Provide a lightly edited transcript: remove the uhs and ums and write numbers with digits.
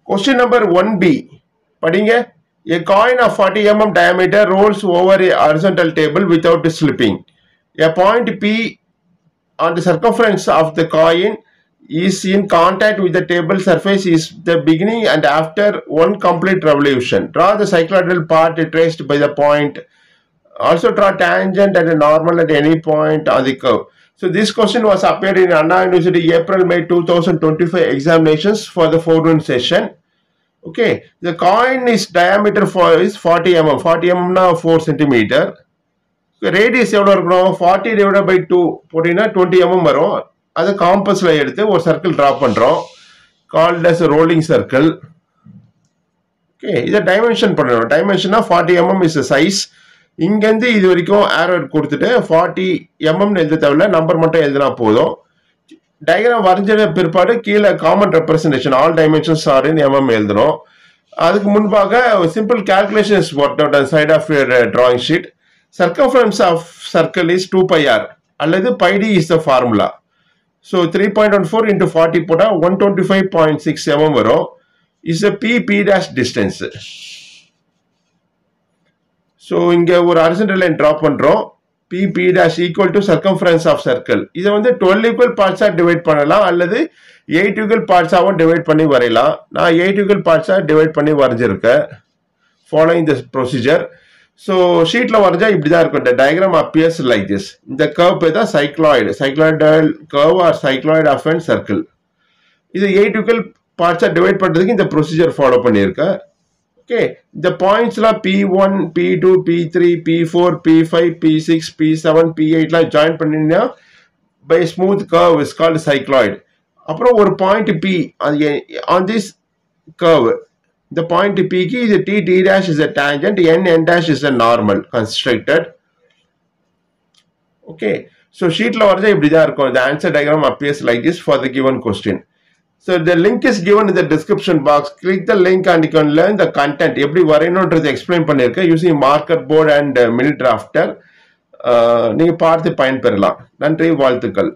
Question number 1B. படிங்க. A coin of 40 mm diameter rolls over a horizontal table without slipping. A point P on the circumference of the coin is in contact with the table surface is the beginning and after one complete revolution. Draw the cycloidal part traced by the point. Also draw tangent and a normal at any point on the curve. So this question was appeared in Anna University April-May 2025 examinations for the forenoon session. Okay, the coin is diameter is 40 mm. 40 mm na 4 cm. Radius எவ்வளவு இருக்கணும்? 40 divided by 2 போட்டீங்கன்னா 20 mm வரும். அதை காம்பஸ்ல எடுத்து ஒரு circle draw பண்றோம். Called as a rolling circle. Okay, இதை dimension பண்ணணும். டைமென்ஷனா 40 mm is the size. இங்கேருந்து இது வரைக்கும் ஆரோ கொடுத்துட்டு 40 mm எழுத தேவையில்ல, நம்பர் மட்டும் எழுதினா போதும். டயக்ராம் வரைஞ்ச பிற்பாடு கீழே common representation all dimensions are in mm எழுதணும். அதுக்கு முன்பாக simple calculation is worked out on side of your drawing sheet. Circumference of circle is 2 pi r அல்லது pi d is the formula. So 3.14 into 40 போட்டா 125.6 mm வரும். Is a p dash distance. So இங்க ஒரு horizontal line drop பண்றோம். p dash equal to circumference of circle. இதை வந்து 12 equal parts divide பண்ணலாம் அல்லது 8 equal parts டிவைட் பண்ணி வரையலாம். நான் 8 equal parts டிவைட் பண்ணி வரைஞ்சிருக்கேன். Following this procedure. So sheetல வரைஞ்சா இப்படிதான் இருக்கும். The diagram appears like this. இந்த curve பேர் தான் cycloid. Cycloidal curve or cycloid of a circle. இது 8 equal parts டிவைட் பண்றதுக்கு இந்த procedure ஃபாலோ பண்ணியிருக்கேன். Okay, the points la P1, P2, P3, P4, P5, P6, P7, P8 la join பண்ணினா by smooth curve is called cycloid. அப்புறம் ஒரு point P on this curve. The point P ki is T dash is a tangent, N dash is a normal constructed. Okay, so sheet la varja இப்படி தான் இருக்கும். The answer diagram appears like this for the given question. So the link is given in the description box. Click the link and you can learn the content. எப்படி வரையணும்ன்றது explain பண்ணிருக்கேன் using marker board and mini drafter. நீங்க பார்த்து பயன்பெறலாம். நன்றி, வாழ்த்துக்கள்.